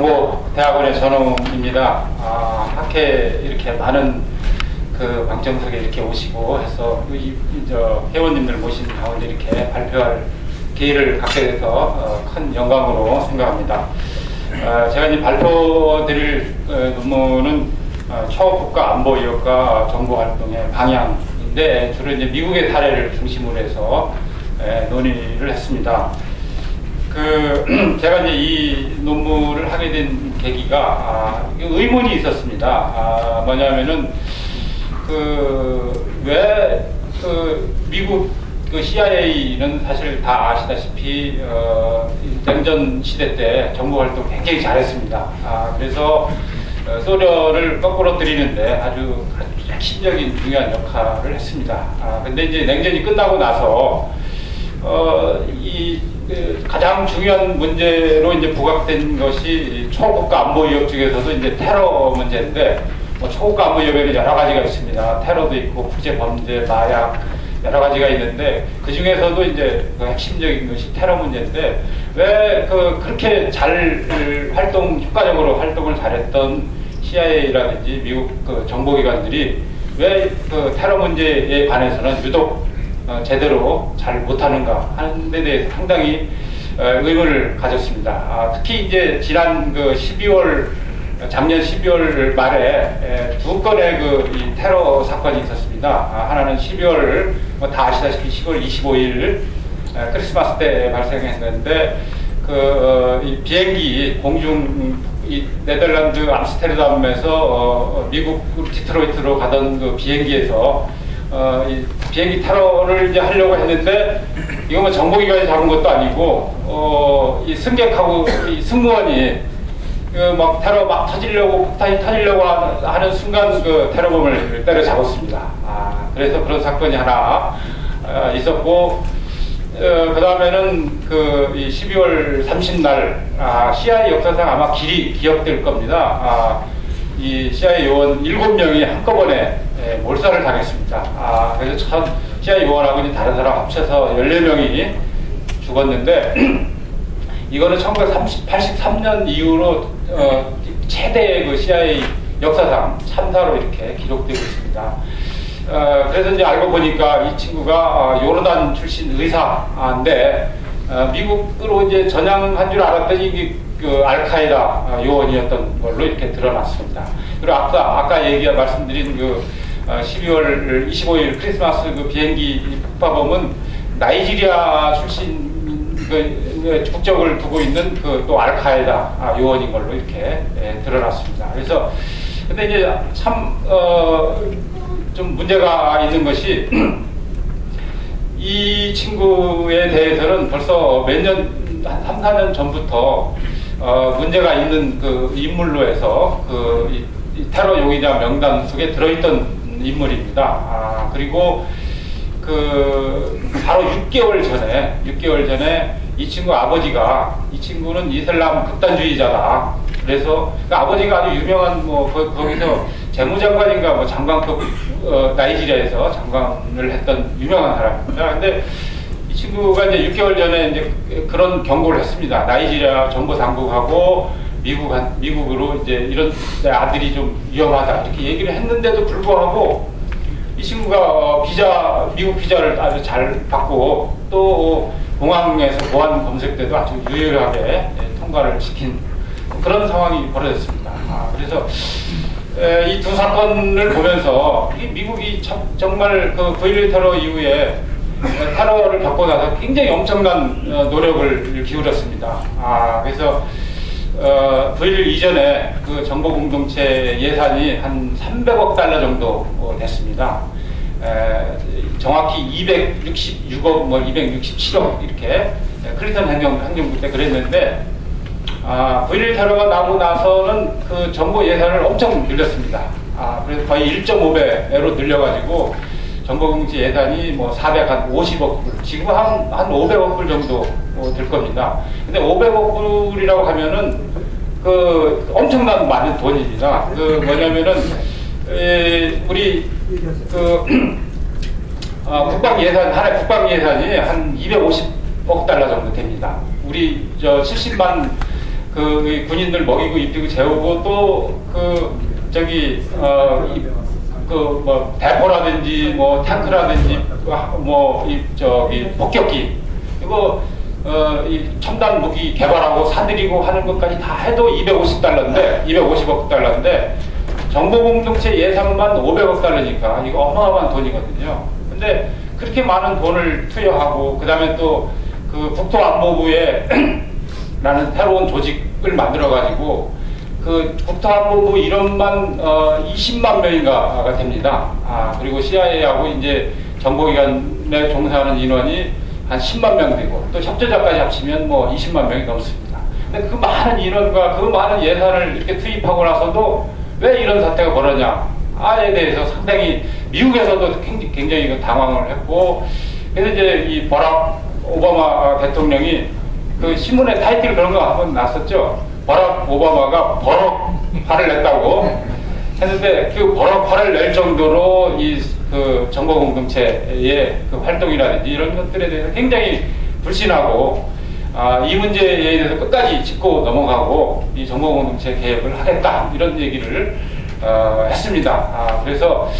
정보대학원의 전웅입니다. 학회 이렇게 많은 그 방청석에 이렇게 오시고 해서 회원님들 모신 가운데 이렇게 발표할 기회를 갖게 돼서 큰 영광으로 생각합니다. 제가 이제 발표드릴 논문은 초국가 안보 이역과 정보 활동의 방향인데 주로 이제 미국의 사례를 중심으로 해서 논의를 했습니다. 제가 이제 이 논문을 하게 된 계기가 의문이 있었습니다. 뭐냐면은 왜 미국 CIA는 사실 다 아시다시피 냉전 시대 때 정보 활동 굉장히 잘했습니다. 그래서 소련을 거꾸로 들이는데 아주 핵심적인 중요한 역할을 했습니다. 근데 이제 냉전이 끝나고 나서 가장 중요한 문제로 이제 부각된 것이 초국가 안보 위협 중에서도 이제 테러 문제인데, 초국가 안보 위협에는 여러 가지가 있습니다. 테러도 있고 부재 범죄, 마약 여러 가지가 있는데 그 중에서도 이제 핵심적인 것이 테러 문제인데 왜 그렇게 잘 효과적으로 활동을 잘했던 CIA라든지 미국 정보기관들이 왜 테러 문제에 관해서는 유독 제대로 잘 못하는가 하는 데 대해서 상당히 의문을 가졌습니다. 특히 이제 지난 작년 12월 말에 두 건의 이 테러 사건이 있었습니다. 하나는 12월, 다 아시다시피 10월 25일 크리스마스 때 발생했는데 이 비행기 네덜란드 암스테르담에서 미국 디트로이트로 가던 그 비행기에서 이 비행기 테러를 이제 하려고 했는데 이거 뭐 정보기관이 잡은 것도 아니고 이 승객하고 이 승무원이 테러 폭탄이 터지려고 하는 순간 테러범을 때려잡았습니다. 그래서 그런 사건이 하나 있었고, 그 다음에는 이 12월 30날 CIA 역사상 아마 길이 기억될 겁니다. 이 CIA 요원 7명이 한꺼번에 몰살을 당했습니다. 그래서 CIA 요원하고 이제 다른 사람 합쳐서 14명이 죽었는데 이거는 1983년 이후로 최대의 CIA 역사상 참사로 이렇게 기록되고 있습니다. 그래서 이제 알고 보니까 이 친구가 요르단 출신 의사인데 미국으로 이제 전향한 줄 알았더니 알카에다 요원이었던 걸로 이렇게 드러났습니다. 그리고 아까 말씀드린 12월 25일 크리스마스 비행기 폭파범은 나이지리아 출신 국적을 두고 있는 또 알카에다 요원인 걸로 이렇게 드러났습니다. 그래서 근데 이제 좀 문제가 있는 것이 이 친구에 대해서는 벌써 한 3, 4년 전부터 문제가 있는 인물로 해서 이 테러 용의자 명단 속에 들어있던 인물입니다. 그리고 바로 6개월 전에 이 친구 아버지가, 이 친구는 이슬람 극단주의자다. 그래서 아버지가 아주 유명한 거기서 재무장관인가 장관급 나이지리아에서 장관을 했던 유명한 사람입니다. 근데 이 친구가 이제 6개월 전에 이제 그런 경고를 했습니다. 나이지리아 정보 당국하고 미국으로 이제 이런 내 아들이 좀 위험하다 이렇게 얘기를 했는데도 불구하고 이 친구가 미국 비자를 아주 잘 받고 또 공항에서 보안 검색 때도 아주 유일하게 통과를 시킨 그런 상황이 벌어졌습니다. 그래서 이 두 사건을 보면서 미국이 정말 9.11 테러 이후에 테러를 겪고 나서 굉장히 엄청난 노력을 기울였습니다. 그래서 9.11 이전에 정보 공동체 예산이 한 300억 달러 정도 됐습니다. 정확히 266억, 267억 이렇게 클린턴 행정부 때 그랬는데 9.11 테러가 나고 나서는 정보 예산을 엄청 늘렸습니다. 그래서 거의 1.5배로 늘려가지고 정보 공동체 예산이 450억 불, 지금 한 500억 불 정도 될 겁니다. 근데 500억 불이라고 하면은 엄청난 많은 돈입니다. 뭐냐면은 우리 국방 예산이 한 250억 달러 정도 됩니다. 우리 70만 이 군인들 먹이고 입히고 재우고 또 뭐 대포라든지 뭐 탱크라든지 뭐 폭격기 이거 이 첨단 무기 개발하고 사들이고 하는 것까지 다 해도 250억 달러인데 정보 공동체 예산만 500억 달러니까 이거 어마어마한 돈이거든요. 근데 그렇게 많은 돈을 투여하고 그다음에 또 그 국토안보부에 라는 새로운 조직을 만들어 가지고 그 국토안보부 인원만 20만 명인가가 됩니다. 그리고 CIA하고 이제 정보기관에 종사하는 인원이 한 10만 명 되고 또 협조자까지 합치면 뭐 20만 명이 넘습니다. 근데 그 많은 인원과 그 많은 예산을 이렇게 투입하고 나서도 왜 이런 사태가 벌어냐에 대해서 상당히 미국에서도 굉장히 당황을 했고, 그래서 이제 이 버락 오바마 대통령이 그 신문에 타이틀 그런 거 한번 났었죠. 버락 오바마가 버럭 화를 냈다고 했는데 그 버럭 화를 낼 정도로 이 그 정보 공동체의 그 활동이라든지 이런 것들에 대해서 굉장히 불신하고 이 문제에 대해서 끝까지 짚고 넘어가고 이 정보 공동체 개혁을 하겠다 이런 얘기를 했습니다. 그래서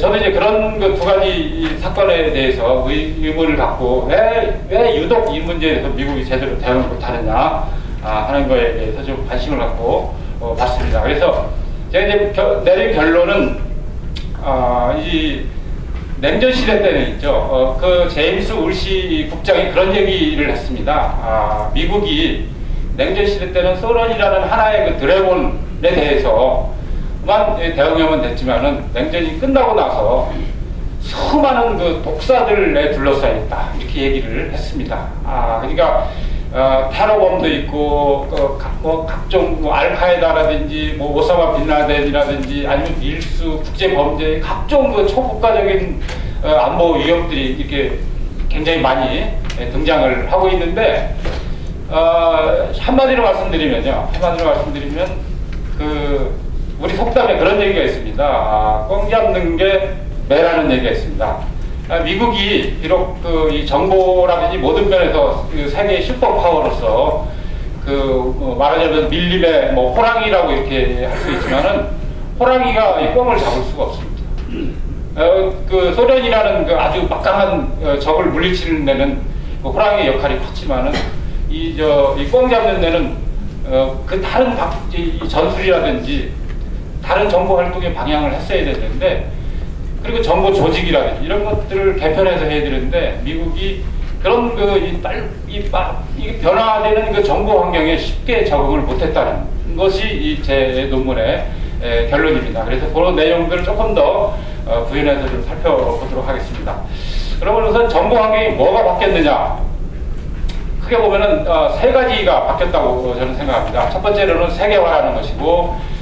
저는 이제 그런 그 두 가지 사건에 대해서 의문을 갖고 왜 유독 이 문제에 대해서 미국이 제대로 대응을 못하느냐 하는 거에 대해서 좀 관심을 갖고 봤습니다. 그래서 제가 이제 내린 결론은 이 냉전 시대 때는 있죠. 그 제임스 울시 국장이 그런 얘기를 했습니다. 미국이 냉전 시대 때는 소련이라는 하나의 그 드래곤에 대해서만 대응하면 됐지만은 냉전이 끝나고 나서 수많은 그 독사들에 둘러싸여 있다 이렇게 얘기를 했습니다. 그러니까 테러범도 있고 뭐 각종 뭐 알카에다라든지 뭐 오사마 빈라덴이라든지 아니면 밀수 국제범죄 각종 그 초국가적인 안보 위협들이 이렇게 굉장히 많이 등장을 하고 있는데 한마디로 말씀드리면 그 우리 속담에 그런 얘기가 있습니다. 꽝 잡는 게 매라는 얘기가 있습니다. 미국이 비록 이 정보라든지 모든 면에서 그 세계의 슈퍼파워로서 말하자면 밀림의 뭐 호랑이라고 이렇게 할 수 있지만은 호랑이가 이 꽝을 잡을 수가 없습니다. 그 소련이라는 그 아주 막강한 적을 물리치는 데는 그 호랑이의 역할이 컸지만은 이 꽝 잡는 데는 그 다른 이 전술이라든지 다른 정보 활동의 방향을 했어야 되는데, 그리고 정보 조직이라든지 이런 것들을 개편해서 해야 되는데 미국이 그런 이 변화되는 그 정보 환경에 쉽게 적응을 못했다는 것이 제 논문의 결론입니다. 그래서 그런 내용들을 조금 더 부연해서 좀 살펴보도록 하겠습니다. 그러면 우선 정보 환경이 뭐가 바뀌었느냐? 크게 보면은 세 가지가 바뀌었다고 저는 생각합니다. 첫 번째로는 세계화라는 것이고,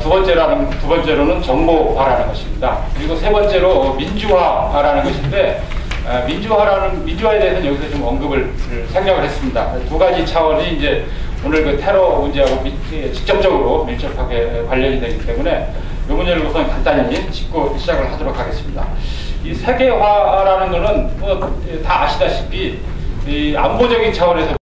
두 번째로는 정보화라는 것입니다. 그리고 세 번째로 민주화라는 것인데, 민주화에 대해서는 여기서 좀 언급을 생략을 했습니다. 두 가지 차원이 이제 오늘 그 테러 문제하고 직접적으로 밀접하게 관련이 되기 때문에 이 문제를 우선 간단히 짚고 시작을 하도록 하겠습니다. 이 세계화라는 것은 뭐 다 아시다시피 이 안보적인 차원에서